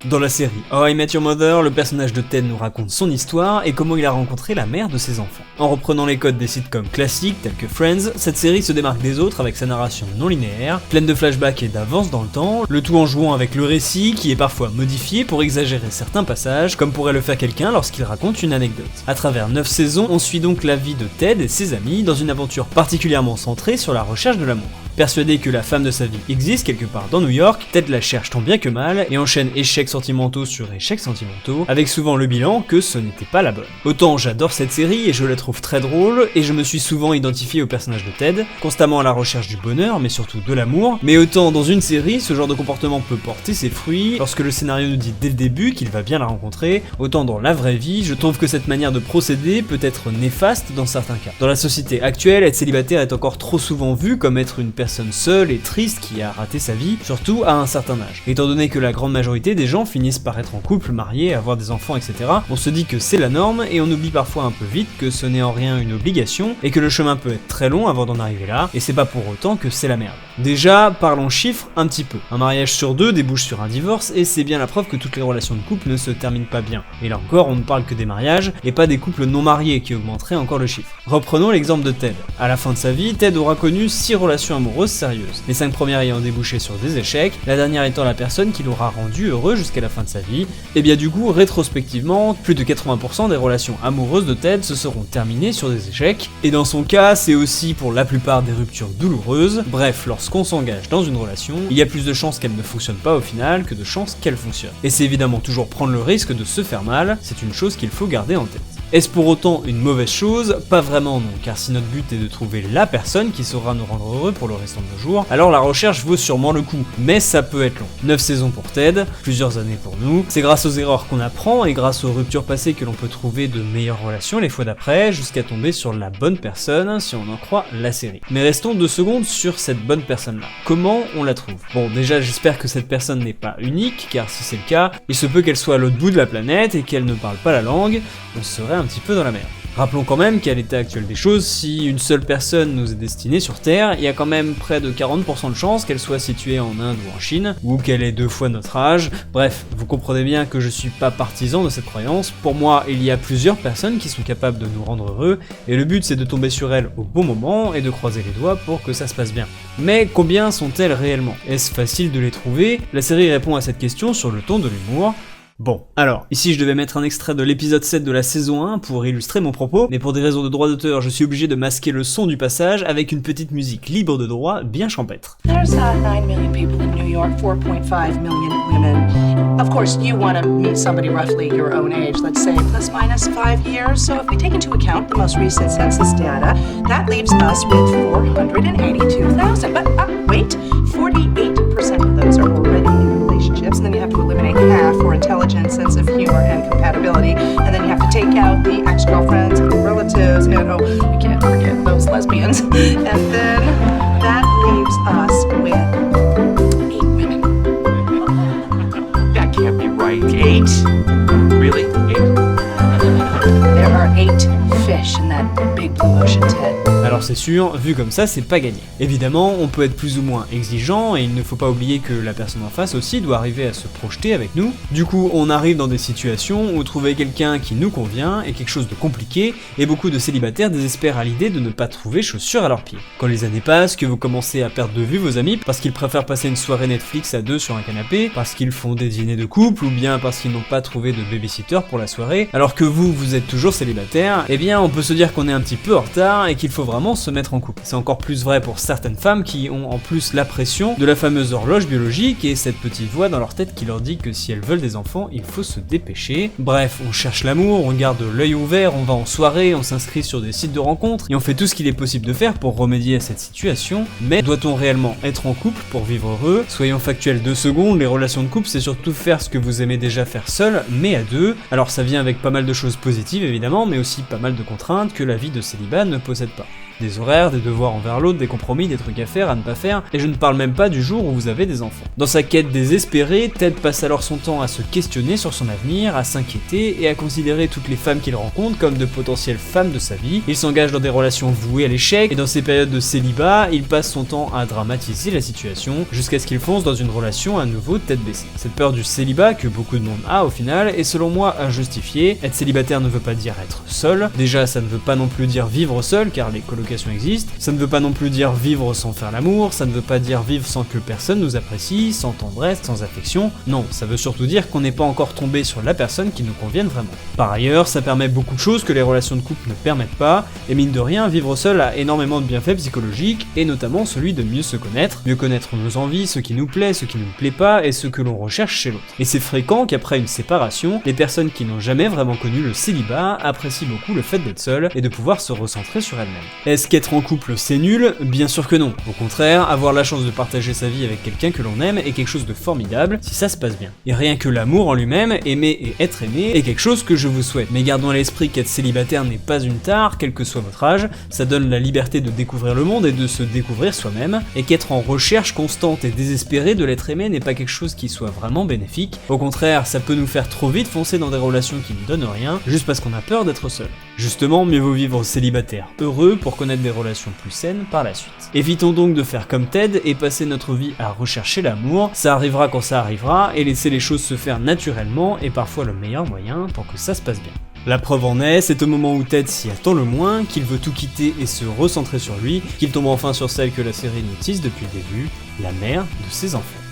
Dans la série How I Met Your Mother, le personnage de Ted nous raconte son histoire et comment il a rencontré la mère de ses enfants. En reprenant les codes des sitcoms classiques tels que Friends, cette série se démarque des autres avec sa narration non linéaire, pleine de flashbacks et d'avance dans le temps, le tout en jouant avec le récit qui est parfois modifié pour exagérer certains passages, comme pourrait le faire quelqu'un lorsqu'il raconte une anecdote. À travers 9 saisons, on suit donc la vie de Ted et ses amis dans une aventure particulièrement centrée sur la recherche de l'amour. Persuadé que la femme de sa vie existe quelque part dans New York, Ted la cherche tant bien que mal et enchaîne échecs sentimentaux sur échecs sentimentaux, avec souvent le bilan que ce n'était pas la bonne. Autant j'adore cette série et je la trouve très drôle, et je me suis souvent identifié au personnage de Ted, constamment à la recherche du bonheur, mais surtout de l'amour, mais autant dans une série, ce genre de comportement peut porter ses fruits, lorsque le scénario nous dit dès le début qu'il va bien la rencontrer, autant dans la vraie vie, je trouve que cette manière de procéder peut être néfaste dans certains cas. Dans la société actuelle, être célibataire est encore trop souvent vu comme être une personne seule et triste qui a raté sa vie, surtout à un certain âge. Étant donné que la grande majorité des gens finissent par être en couple, mariés, avoir des enfants, etc., on se dit que c'est la norme et on oublie parfois un peu vite que ce n'est en rien une obligation et que le chemin peut être très long avant d'en arriver là, et c'est pas pour autant que c'est la merde. Déjà, parlons chiffres un petit peu. Un mariage sur 2 débouche sur un divorce et c'est bien la preuve que toutes les relations de couple ne se terminent pas bien. Et là encore, on ne parle que des mariages et pas des couples non mariés qui augmenteraient encore le chiffre. Reprenons l'exemple de Ted. À la fin de sa vie, Ted aura connu 6 relations amoureuses sérieuses. Les 5 premières ayant débouché sur des échecs, la dernière étant la personne qui l'aura rendu heureux jusqu'à la fin de sa vie. Et bien du coup, rétrospectivement, plus de 80% des relations amoureuses de Ted se seront terminées sur des échecs. Et dans son cas, c'est aussi pour la plupart des ruptures douloureuses. Bref, lorsqu'on s'engage dans une relation, il y a plus de chances qu'elle ne fonctionne pas au final que de chances qu'elle fonctionne. Et c'est évidemment toujours prendre le risque de se faire mal, c'est une chose qu'il faut garder en tête. Est-ce pour autant une mauvaise chose? Pas vraiment non, car si notre but est de trouver la personne qui saura nous rendre heureux pour le restant de nos jours, alors la recherche vaut sûrement le coup, mais ça peut être long. 9 saisons pour Ted, plusieurs années pour nous, c'est grâce aux erreurs qu'on apprend et grâce aux ruptures passées que l'on peut trouver de meilleures relations les fois d'après, jusqu'à tomber sur la bonne personne, si on en croit la série. Mais restons 2 secondes sur cette bonne personne-là. Comment on la trouve? Bon, déjà j'espère que cette personne n'est pas unique, car si c'est le cas, il se peut qu'elle soit à l'autre bout de la planète et qu'elle ne parle pas la langue, on serait un petit peu dans la merde. Rappelons quand même qu'à l'état actuel des choses, si une seule personne nous est destinée sur Terre, il y a quand même près de 40% de chances qu'elle soit située en Inde ou en Chine, ou qu'elle ait 2 fois notre âge. Bref, vous comprenez bien que je suis pas partisan de cette croyance. Pour moi, il y a plusieurs personnes qui sont capables de nous rendre heureux, et le but c'est de tomber sur elles au bon moment et de croiser les doigts pour que ça se passe bien. Mais combien sont-elles réellement? Est-ce facile de les trouver? La série répond à cette question sur le ton de l'humour. Bon, alors, ici je devais mettre un extrait de l'épisode 7 de la saison 1 pour illustrer mon propos, mais pour des raisons de droit d'auteur, je suis obligé de masquer le son du passage avec une petite musique libre de droit bien champêtre. There's 9 million people in New York, 4.5 million women. Of course, you want to meet somebody roughly your own age, let's say plus minus 5 years. So if we take into account the most recent census data, that leaves us with 482,000. But wait, 48% of those are already in relationships, and then you have to eliminate half for intelligence, sense of humor, and compatibility, and then you have to take out the ex-girlfriends and the relatives, and oh, you can't forget those lesbians, and then that leaves us with 8 women. That can't be right. 8? Really? 8? There are 8 fish in that big blue ocean, Ted. Alors c'est sûr, vu comme ça, c'est pas gagné. Évidemment, on peut être plus ou moins exigeant, et il ne faut pas oublier que la personne en face aussi doit arriver à se projeter avec nous. Du coup, on arrive dans des situations où trouver quelqu'un qui nous convient est quelque chose de compliqué, et beaucoup de célibataires désespèrent à l'idée de ne pas trouver chaussures à leurs pieds. Quand les années passent, que vous commencez à perdre de vue vos amis parce qu'ils préfèrent passer une soirée Netflix à 2 sur un canapé, parce qu'ils font des dîners de couple, ou bien parce qu'ils n'ont pas trouvé de babysitter pour la soirée, alors que vous êtes toujours célibataire, eh bien on peut se dire qu'on est un petit peu en retard et qu'il faut vraiment se mettre en couple. C'est encore plus vrai pour certaines femmes qui ont en plus la pression de la fameuse horloge biologique et cette petite voix dans leur tête qui leur dit que si elles veulent des enfants, il faut se dépêcher. Bref, on cherche l'amour, on garde l'œil ouvert, on va en soirée, on s'inscrit sur des sites de rencontres et on fait tout ce qu'il est possible de faire pour remédier à cette situation. Mais doit-on réellement être en couple pour vivre heureux? Soyons factuels 2 secondes, les relations de couple c'est surtout faire ce que vous aimez déjà faire seul, mais à 2. Alors ça vient avec pas mal de choses positives évidemment, mais aussi pas mal de contraintes que la vie de célibat ne possède pas. Des horaires, des devoirs envers l'autre, des compromis, des trucs à faire, à ne pas faire, et je ne parle même pas du jour où vous avez des enfants. Dans sa quête désespérée, Ted passe alors son temps à se questionner sur son avenir, à s'inquiéter et à considérer toutes les femmes qu'il rencontre comme de potentielles femmes de sa vie. Il s'engage dans des relations vouées à l'échec, et dans ses périodes de célibat, il passe son temps à dramatiser la situation, jusqu'à ce qu'il fonce dans une relation à nouveau tête baissée. Cette peur du célibat, que beaucoup de monde a au final, est selon moi injustifiée. Être célibataire ne veut pas dire être seul, déjà ça ne veut pas non plus dire vivre seul, car les colocations existent, ça ne veut pas non plus dire vivre sans faire l'amour, ça ne veut pas dire vivre sans que personne nous apprécie, sans tendresse, sans affection, non, ça veut surtout dire qu'on n'est pas encore tombé sur la personne qui nous convienne vraiment. Par ailleurs, ça permet beaucoup de choses que les relations de couple ne permettent pas, et mine de rien, vivre seul a énormément de bienfaits psychologiques, et notamment celui de mieux se connaître nos envies, ce qui nous plaît, ce qui ne nous plaît pas, et ce que l'on recherche chez l'autre. Et c'est fréquent qu'après une séparation, les personnes qui n'ont jamais vraiment connu le célibat apprécient beaucoup le fait d'être seule et de pouvoir se recentrer sur elles-mêmes. Est-ce qu'être en couple c'est nul ? Bien sûr que non. Au contraire, avoir la chance de partager sa vie avec quelqu'un que l'on aime est quelque chose de formidable si ça se passe bien. Et rien que l'amour en lui-même, aimer et être aimé, est quelque chose que je vous souhaite. Mais gardons à l'esprit qu'être célibataire n'est pas une tare, quel que soit votre âge, ça donne la liberté de découvrir le monde et de se découvrir soi-même, et qu'être en recherche constante et désespérée de l'être aimé n'est pas quelque chose qui soit vraiment bénéfique. Au contraire, ça peut nous faire trop vite foncer dans des relations qui ne donnent rien, juste parce qu'on a peur d'être seul. Justement, mieux vaut vivre célibataire heureux pour connaître des relations plus saines par la suite. Évitons donc de faire comme Ted et passer notre vie à rechercher l'amour, ça arrivera quand ça arrivera, et laisser les choses se faire naturellement est parfois le meilleur moyen pour que ça se passe bien. La preuve en est, c'est au moment où Ted s'y attend le moins, qu'il veut tout quitter et se recentrer sur lui, qu'il tombe enfin sur celle que la série nous tease depuis le début, la mère de ses enfants.